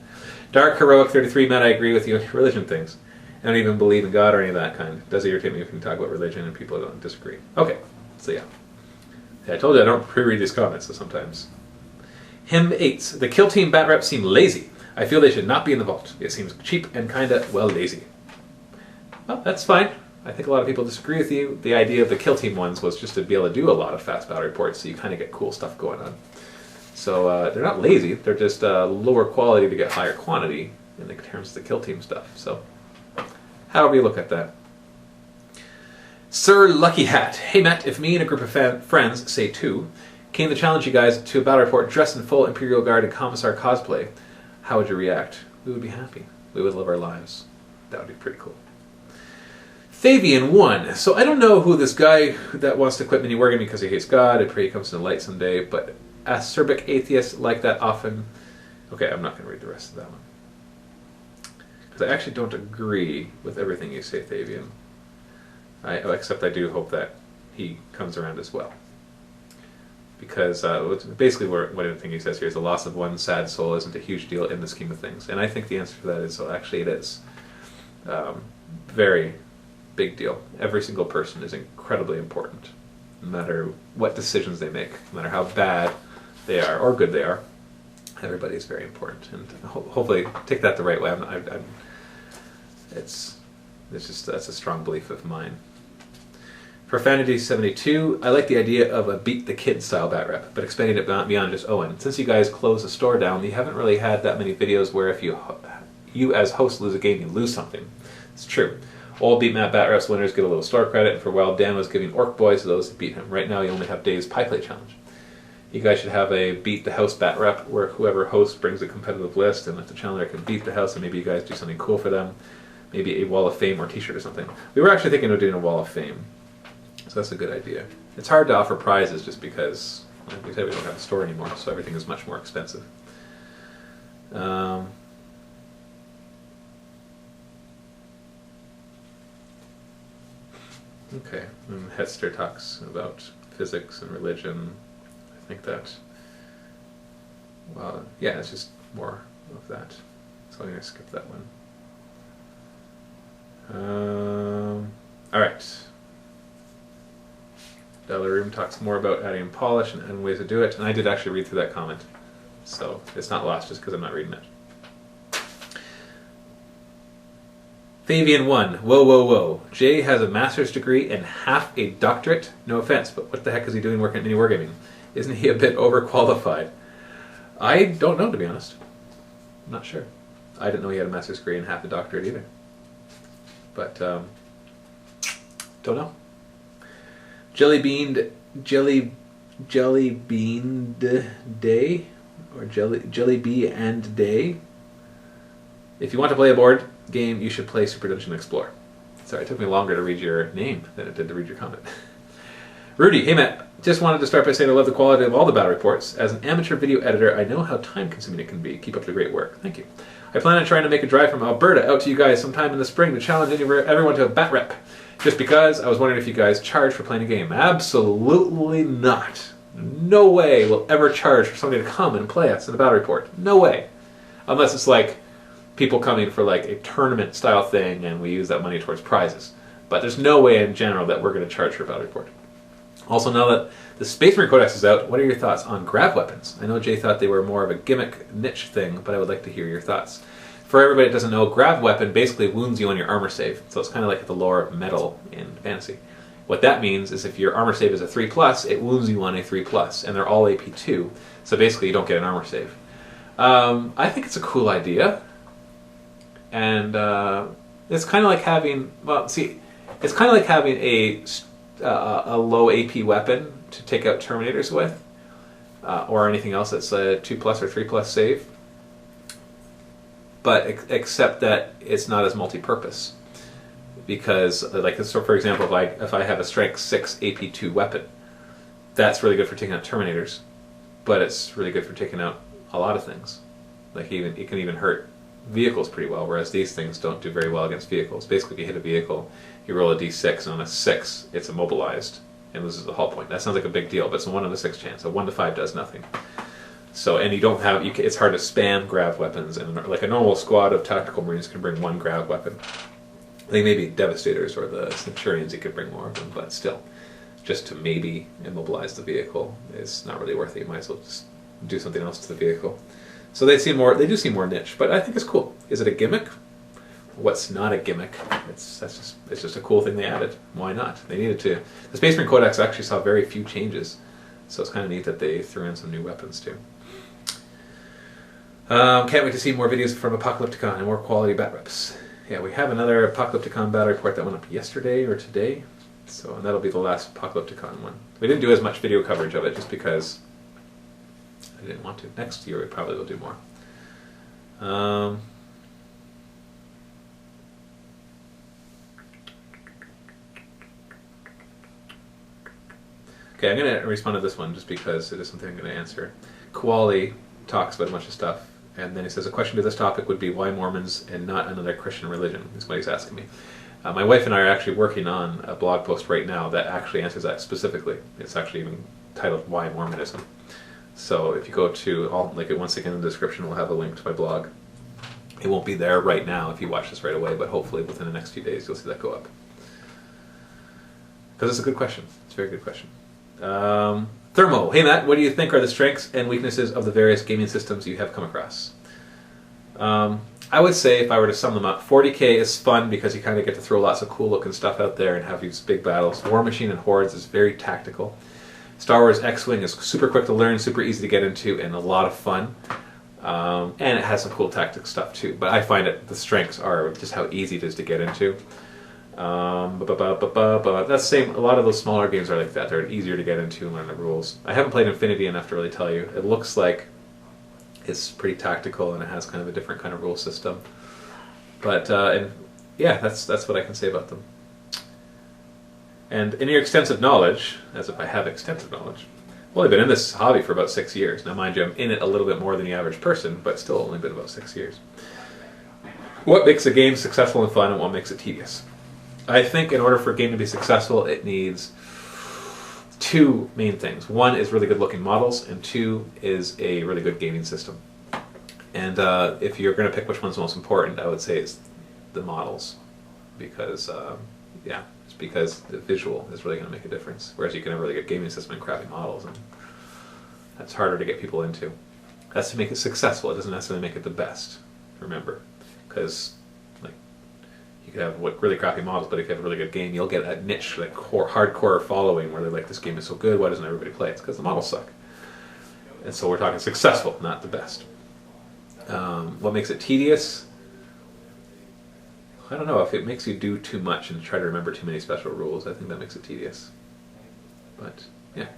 Dark Heroic 33, Matt, I agree with you on religion things. I don't even believe in God or any of that kind. It does irritate me if you talk about religion and people don't disagree. Okay, so yeah. I told you I don't pre-read these comments, so sometimes. Him 8s. The kill team bat reps seem lazy. I feel they should not be in the vault. It seems cheap and kinda, well, lazy. Well, that's fine. I think a lot of people disagree with you. The idea of the kill team ones was just to be able to do a lot of fast battle reports, so you kind of get cool stuff going on. So they're not lazy, they're just lower quality to get higher quantity in terms of the kill team stuff. So, however you look at that. Sir Lucky Hat. Hey Matt, if me and a group of friends, say 2, came to challenge you guys to a battle report dressed in full Imperial Guard and Commissar cosplay, how would you react? We would be happy. We would live our lives. That would be pretty cool. Fabian 1. So I don't know who this guy that wants to quit mini wargaming because he hates God. I pray he comes to the light someday. But acerbic atheists like that often. Okay, I'm not going to read the rest of that one because I actually don't agree with everything you say, Fabian. Except I do hope that he comes around as well. Because basically what I think he says here is the loss of one sad soul isn't a huge deal in the scheme of things. And I think the answer to that is, well, actually it is. Very big deal. Every single person is incredibly important, no matter what decisions they make, no matter how bad they are or good they are. Everybody is very important, and hopefully take that the right way. It's just that's a strong belief of mine. Profanity 72. I like the idea of a beat the kid style bat rep, but expanding it beyond just Owen. Since you guys closed the store down, you haven't really had that many videos where if you as host lose a game, you lose something. It's true. All beat Matt bat reps winners get a little store credit, and for a while Dan was giving Orc Boys to those who beat him. Right now you only have Dave's Pie Play Challenge. You guys should have a beat the house bat rep where whoever hosts brings a competitive list, and if the challenger can beat the house, and maybe you guys do something cool for them. Maybe a Wall of Fame or t-shirt or something. We were actually thinking of doing a Wall of Fame. So that's a good idea. It's hard to offer prizes just because, like we said, we don't have a store anymore, so everything is much more expensive. Okay, and Hester talks about physics and religion. I think that, well, yeah, it's just more of that. So I'm going to skip that one. Alright. Delaroom talks more about adding polish and ways to do it, and I did actually read through that comment. So it's not lost just because I'm not reading it. Fabian 1. Whoa, whoa, whoa. Jay has a master's degree and half a doctorate? No offense, but what the heck is he doing working at mini wargaming? Isn't he a bit overqualified? I don't know, to be honest. I'm not sure. I didn't know he had a master's degree and half a doctorate either. But, don't know. Jelly beaned day? Or jelly bee and day? If you want to play a board game, you should play Super Dungeon Explorer. Sorry, it took me longer to read your name than it did to read your comment. Rudy, hey Matt, just wanted to start by saying I love the quality of all the battle reports. As an amateur video editor, I know how time-consuming it can be. Keep up the great work. Thank you. I plan on trying to make a drive from Alberta out to you guys sometime in the spring to challenge everyone to a bat rep. Just because, I was wondering if you guys charge for playing a game. Absolutely not. No way we'll ever charge for somebody to come and play us in a battle report. No way. Unless it's like people coming for like a tournament style thing and we use that money towards prizes. But there's no way in general that we're going to charge for a battle report. Also, now that the Space Marine Codex is out, what are your thoughts on grav weapons? I know Jay thought they were more of a gimmick niche thing, but I would like to hear your thoughts. For everybody that doesn't know, grav weapon basically wounds you on your armor save. So it's kind of like the lore of metal in fantasy. What that means is if your armor save is a 3+, it wounds you on a 3+, and they're all AP2, so basically you don't get an armor save. I think it's a cool idea. And it's kind of like having, well, see, it's kind of like having a low AP weapon to take out Terminators with, or anything else that's a 2+ or 3+ save. But except that it's not as multi-purpose, because, like, so for example, if I have a Strength 6 AP2 weapon, that's really good for taking out Terminators, but it's really good for taking out a lot of things. Like it can even hurt vehicles pretty well, whereas these things don't do very well against vehicles. Basically, if you hit a vehicle, you roll a d6, and on a 6, it's immobilized and loses the hull point. That sounds like a big deal, but it's a 1 in a 6 chance. A 1 to 5 does nothing. So, and you don't have, it's hard to spam grav weapons, and like a normal squad of tactical marines can bring 1 grav weapon. They may be Devastators or the Centurions, you could bring more of them, but still, just to maybe immobilize the vehicle is not really worth it. You might as well just do something else to the vehicle. So they do seem more niche, but I think it's cool. Is it a gimmick? What's not a gimmick? It's just a cool thing they added. Why not? They needed to. The Space Marine Codex actually saw very few changes, so it's kind of neat that they threw in some new weapons too. Can't wait to see more videos from Apocalypticon and more quality bat reps. Yeah, we have another Apocalypticon battle report that went up yesterday or today, so and that'll be the last Apocalypticon one. We didn't do as much video coverage of it just because I didn't want to. Next year we probably will do more. Okay, I'm going to respond to this one just because it is something I'm going to answer. Koali talks about a bunch of stuff, and then he says, a question to this topic would be why Mormons and not another Christian religion, is what he's asking me. My wife and I are actually working on a blog post right now that actually answers that specifically. It's actually even titled Why Mormonism. So if you go to, once again in the description we'll have a link to my blog. It won't be there right now if you watch this right away, but hopefully within the next few days you'll see that go up. Because it's a good question. It's a very good question. Thermo, hey Matt, what do you think are the strengths and weaknesses of the various gaming systems you have come across? I would say, if I were to sum them up, 40K is fun because you kind of get to throw lots of cool looking stuff out there and have these big battles. War Machine and Hordes is very tactical. Star Wars X-Wing is super quick to learn, super easy to get into, and a lot of fun. And it has some cool tactics stuff too. But I find the strengths are just how easy it is to get into. That's the same. A lot of those smaller games are like that. They're easier to get into and learn the rules. I haven't played Infinity enough to really tell you. It looks like it's pretty tactical and it has kind of a different kind of rule system. But and yeah, that's what I can say about them. And in your extensive knowledge, as if I have extensive knowledge, well, I've been in this hobby for about 6 years. Now, mind you, I'm in it a little bit more than the average person, but still only been about 6 years. What makes a game successful and fun, and what makes it tedious? I think in order for a game to be successful, it needs 2 main things. 1 is really good looking models, and 2 is a really good gaming system. And if you're going to pick which one's most important, I would say it's the models, because yeah, it's because the visual is really going to make a difference. Whereas you can have a really good gaming system and crappy models, and that's harder to get people into. That's to make it successful. It doesn't necessarily make it the best. Remember, because you could have really crappy models, but if you have a really good game, you'll get a niche, like hardcore following where they're like, this game is so good, why doesn't everybody play it? It's because the models suck. And so we're talking successful, not the best. What makes it tedious? I don't know. If it makes you do too much and try to remember too many special rules, I think that makes it tedious. But, yeah.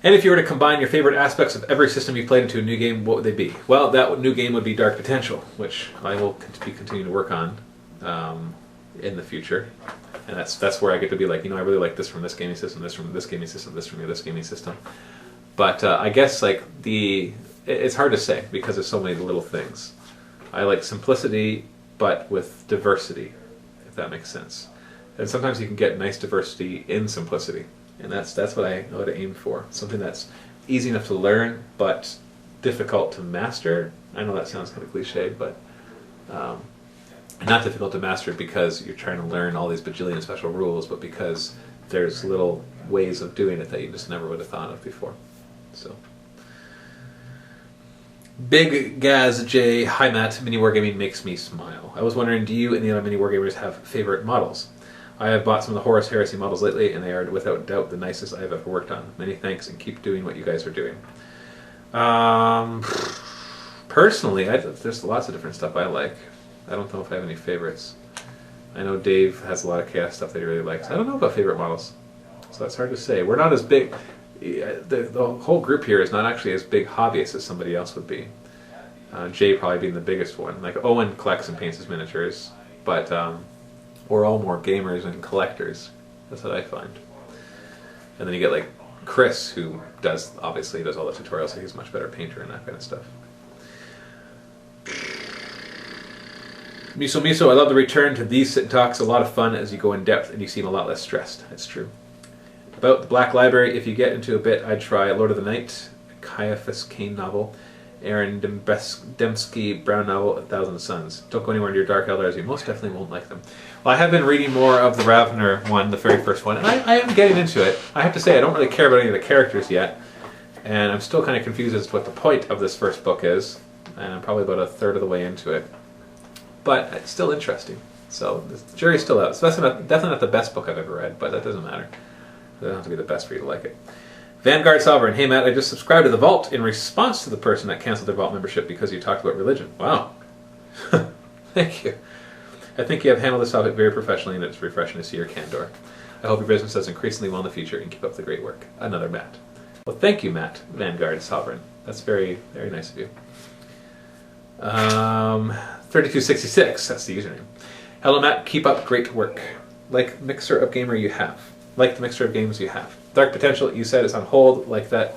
And if you were to combine your favorite aspects of every system you played into a new game, what would they be? Well, that new game would be Dark Potential, which I will be continuing to work on in the future. And that's where I get to be like, I really like this from this gaming system, this from this gaming system, this from this gaming system. But I guess it's hard to say because there's so many little things. I like simplicity, but with diversity, if that makes sense. And sometimes you can get nice diversity in simplicity. And that's what I would aim for. Something that's easy enough to learn, but difficult to master. I know that sounds kind of cliched, but not difficult to master because you're trying to learn all these bajillion special rules, but because there's little ways of doing it that you just never would have thought of before. So, Big Gaz J, hi Matt, Mini Wargaming makes me smile. I was wondering, do you and the other Mini Wargamers have favorite models? I have bought some of the Horus Heresy models lately, and they are without doubt the nicest I've ever worked on. Many thanks, and keep doing what you guys are doing. Personally, there's lots of different stuff I like. I don't know if I have any favorites. I know Dave has a lot of chaos stuff that he really likes. I don't know about favorite models, so that's hard to say. We're not as big. The whole group here is not actually as big hobbyists as somebody else would be. Jay probably being the biggest one. Like Owen collects and paints his miniatures, but we're all more gamers and collectors. That's what I find. And then you get like Chris, who obviously does all the tutorials, so he's a much better painter and that kind of stuff. Miso, I love the return to these sit and talks. A lot of fun as you go in depth and you seem a lot less stressed. That's true. About the Black Library, if you get into a bit, I'd try Lord of the Night, a Caiaphas Cain novel, Aaron Dembski Brown novel, A Thousand Suns. Don't go anywhere near Dark Eldar, you most definitely won't like them. Well, I have been reading more of the Ravner one, the very first one, and I am getting into it. I have to say, I don't really care about any of the characters yet, and I'm still kind of confused as to what the point of this first book is, and I'm probably about a third of the way into it. But it's still interesting. So the jury's still out. So that's definitely not the best book I've ever read, but that doesn't matter. It doesn't have to be the best for you to like it. Vanguard Sovereign. Hey Matt, I just subscribed to the Vault in response to the person that canceled their Vault membership because you talked about religion. Wow. Thank you. I think you have handled this topic very professionally and it's refreshing to see your candor. I hope your business does increasingly well in the future and keep up the great work. Another Matt. Well, thank you, Matt, Vanguard Sovereign. That's very, very nice of you. 3266, that's the username. Hello Matt, keep up great work. Like the mixture of gamer you have. Like the mixture of games you have. Dark Potential, you said it's on hold, like that,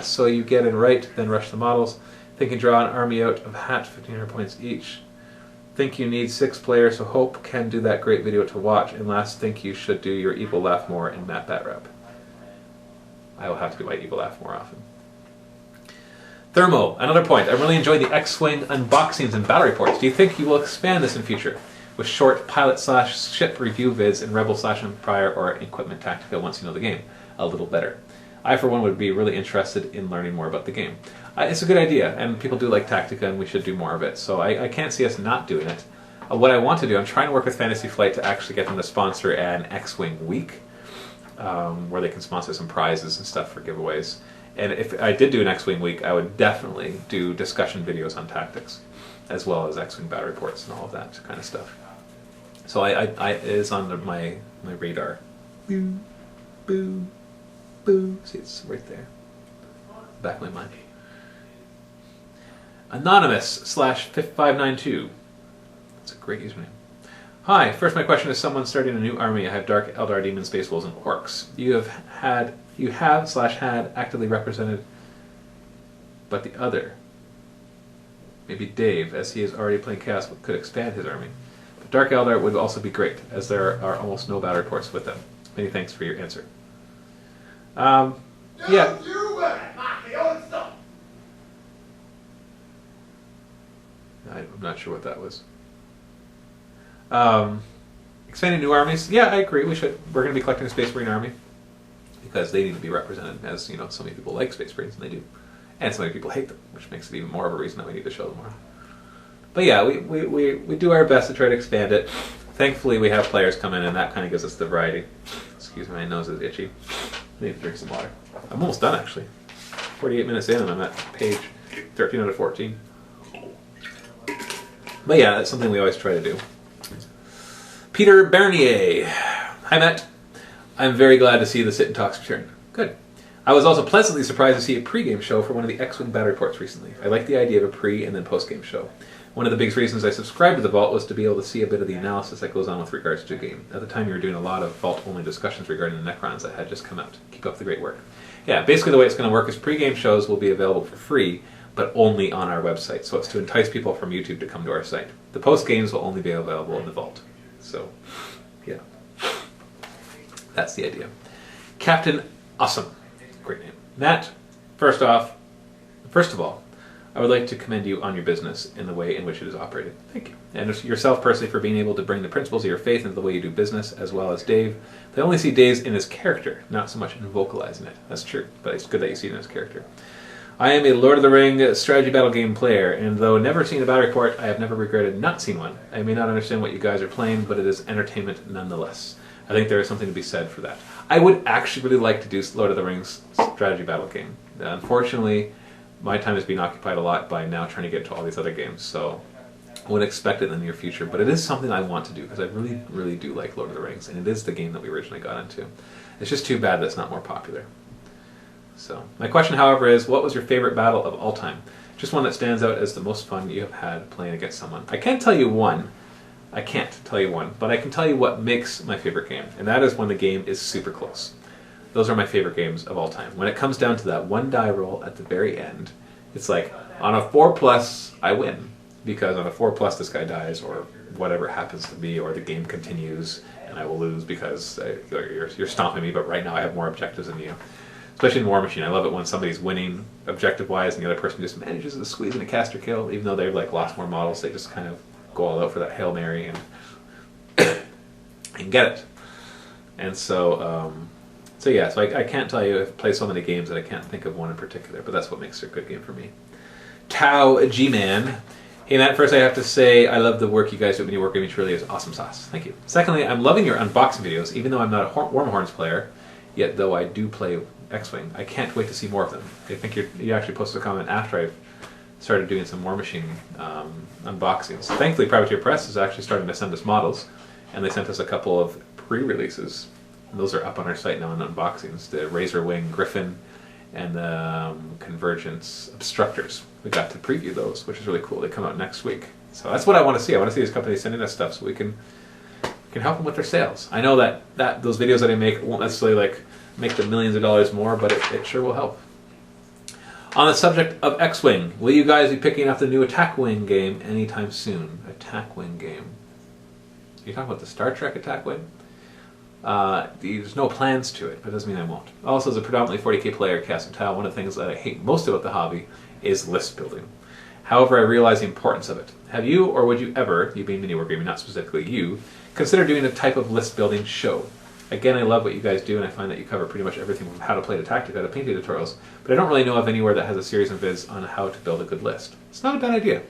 so you get in right, then rush the models. Think you draw an army out of hat, 1500 points each. Think you need 6 players, so hope can do that great video to watch. And last, think you should do your Evil Laugh more and Matt Batrap. I will have to do my Evil Laugh more often. Thermo, another point. I'm really enjoying the X-Wing unboxings and battle reports. Do you think you will expand this in future? With short pilot/ship review vids in Rebel/Empire or Equipment Tactica once you know the game a little better. I, for one, would be really interested in learning more about the game. It's a good idea, and people do like Tactica, and we should do more of it. So I can't see us not doing it. What I want to do, I'm trying to work with Fantasy Flight to actually get them to sponsor an X-Wing week, where they can sponsor some prizes and stuff for giveaways. And if I did do an X-Wing week, I would definitely do discussion videos on tactics, as well as X-Wing battle reports and all of that kind of stuff. So it is on my radar. Boo, boo, boo. See, it's right there. Back of my mind. Anonymous/592. That's a great username. Hi, first my question is someone starting a new army. I have Dark Eldar, Demons, Space Wolves, and Orcs. You have had actively represented, but the other, maybe Dave, as he is already playing Chaos, could expand his army. But Dark Eldar would also be great, as there are almost no battle reports with them. Many thanks for your answer. Yeah. I'm not sure what that was. Expanding new armies. Yeah, I agree. We should. We're going to be collecting a Space Marine army because they need to be represented. As you know, so many people like Space Marines, and they do, and so many people hate them, which makes it even more of a reason that we need to show them more. But yeah, we do our best to try to expand it. Thankfully, we have players come in, and that kind of gives us the variety. Excuse me, my nose is itchy. I need to drink some water. I'm almost done, actually. 48 minutes in, and I'm at page 13 out of 14. But yeah, that's something we always try to do. Peter Bernier. Hi, Matt. I'm very glad to see the Sit and Talks return. Good. I was also pleasantly surprised to see a pre-game show for one of the X-Wing battle reports recently. I like the idea of a pre- and then post-game show. One of the biggest reasons I subscribed to the Vault was to be able to see a bit of the analysis that goes on with regards to a game. At the time, you were doing a lot of Vault-only discussions regarding the Necrons that had just come out. Keep up the great work. Yeah, basically the way it's going to work is pre-game shows will be available for free, but only on our website. So it's to entice people from YouTube to come to our site. The post-games will only be available in the Vault. So, yeah. That's the idea. Captain Awesome. Great name. Matt, first of all, I would like to commend you on your business in the way in which it is operated. Thank you. And yourself personally for being able to bring the principles of your faith into the way you do business, as well as Dave. They only see Dave in his character, not so much in vocalizing it. That's true, but it's good that you see it in his character. I am a Lord of the Ring strategy battle game player, and though never seen a battle report, I have never regretted not seeing one. I may not understand what you guys are playing, but it is entertainment nonetheless. I think there is something to be said for that. I would actually really like to do Lord of the Rings strategy battle game. Unfortunately, my time is being occupied a lot by now trying to get to all these other games, so I would expect it in the near future. But it is something I want to do, because I really, really do like Lord of the Rings, and it is the game that we originally got into. It's just too bad that it's not more popular. So, my question, however, is, what was your favorite battle of all time? Just one that stands out as the most fun you have had playing against someone. I can't tell you one, but I can tell you what makes my favorite game, and that is when the game is super close. those are my favorite games of all time. When it comes down to that one die roll at the very end, it's like, on a 4+, I win. Because on a 4+, this guy dies, or whatever happens to be, or the game continues, and I will lose because you're stomping me, but right now I have more objectives than you. Especially in War Machine, I love it when somebody's winning objective-wise, and the other person just manages to squeeze in a caster kill, even though they've like lost more models. They just kind of go all out for that Hail Mary and get it. And so, so I can't tell you, I've played so many games that I can't think of one in particular, but that's what makes it a good game for me. Tau G-Man. Hey Matt, first I have to say I love the work you guys do at Mini Wargaming. It really is awesome sauce. Thank you. Secondly, I'm loving your unboxing videos, even though I'm not a Wormhorns player, yet though I do play X-Wing. I can't wait to see more of them. I think you actually posted a comment after I've started doing some War Machine unboxings. Thankfully, Privateer Press is actually starting to send us models, and they sent us a couple of pre-releases. And those are up on our site now in unboxings. The Razor Wing Griffin and the Convergence Obstructors. We got to preview those, which is really cool. They come out next week. So that's what I want to see. I want to see these companies sending us stuff so we can help them with their sales. I know that those videos that I make won't necessarily like make them millions of dollars more, but it sure will help. On the subject of X-Wing, will you guys be picking up the new Attack Wing game anytime soon? Attack Wing game. Are you talking about the Star Trek Attack Wing? There's no plans to it, but it doesn't mean I won't. Also, as a predominantly 40k player, Cass and Tau, one of the things that I hate most about the hobby is list building. However, I realize the importance of it. Have you, or would you ever, you being Mini Wargaming, not specifically you, consider doing a type of list building show? Again, I love what you guys do, and I find that you cover pretty much everything from how to play the tactic to painting tutorials, but I don't really know of anywhere that has a series of vids on how to build a good list. It's not a bad idea.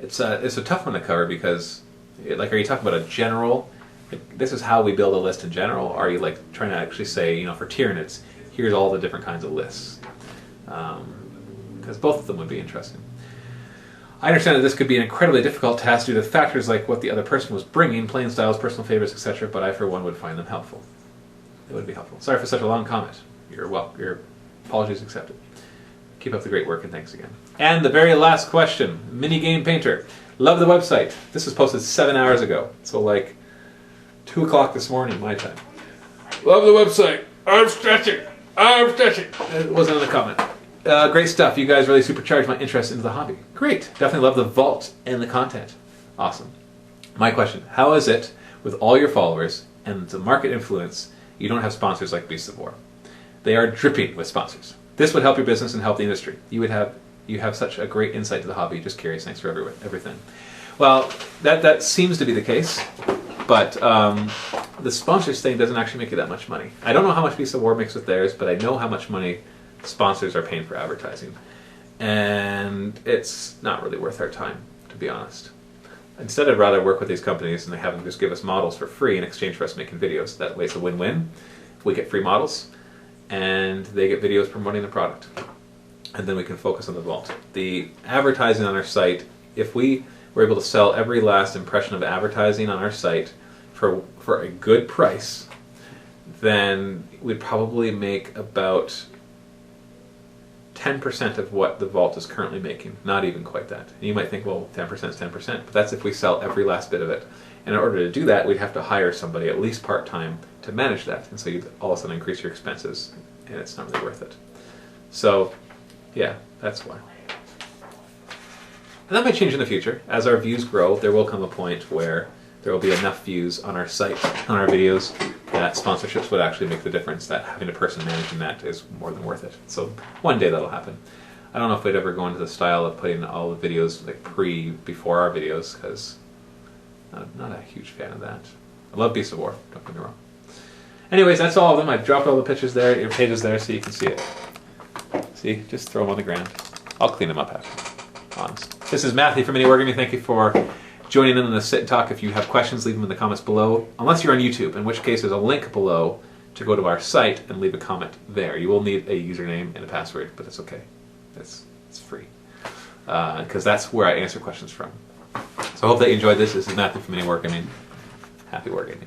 It's a tough one to cover because, like, are you talking about a general, like, this is how we build a list in general, or are you like trying to actually say, you know, for Tyranids, here's all the different kinds of lists? Because both of them would be interesting. I understand that this could be an incredibly difficult task due to factors like what the other person was bringing, playing styles, personal favorites, etc., but I for one would find them helpful. It would be helpful. Sorry for such a long comment. Your apologies accepted. Keep up the great work and thanks again. And the very last question, Minigame Painter. Love the website. This was posted 7 hours ago, so like 2 o'clock this morning my time. Love the website. I'm stretching. I'm stretching. It wasn't in the comment. Great stuff. You guys really supercharged my interest into the hobby. Great. Definitely love the vault and the content. Awesome. My question, how is it with all your followers and the market influence you don't have sponsors like Beasts of War? They are dripping with sponsors. This would help your business and help the industry. You have such a great insight to the hobby. Just curious. Thanks for everything. Well, that seems to be the case, but the sponsors thing doesn't actually make you that much money. I don't know how much Beasts of War makes with theirs, but I know how much money sponsors are paying for advertising, and it's not really worth our time, to be honest. Instead, I'd rather work with these companies and they have them just give us models for free in exchange for us making videos. That way it's a win-win. We get free models and they get videos promoting the product, and then we can focus on the vault. The advertising on our site, if we were able to sell every last impression of advertising on our site for a good price, then we'd probably make about 10% of what the vault is currently making. Not even quite that. And you might think, well, 10% is 10%, but that's if we sell every last bit of it. And in order to do that, we'd have to hire somebody, at least part-time, to manage that. And so you'd all of a sudden increase your expenses, and it's not really worth it. So, yeah, that's why. And that might change in the future. As our views grow, there will come a point where there will be enough views on our site, on our videos, that sponsorships would actually make the difference, that having a person managing that is more than worth it. So one day that'll happen. I don't know if we'd ever go into the style of putting all the videos like before our videos, because I'm not a huge fan of that. I love Beasts of War, don't get me wrong. Anyways, that's all of them. I've dropped all the pictures there, your pages there, so you can see it. See, just throw them on the ground. I'll clean them up after. Honest. This is Matthew from Mini Wargaming. Thank you for joining in on the sit and talk. If you have questions, leave them in the comments below. Unless you're on YouTube, in which case there's a link below to go to our site and leave a comment there. You will need a username and a password, but it's okay. It's free. Because that's where I answer questions from. So I hope that you enjoyed this. This is Matthew from Mini Wargaming. Happy wargaming.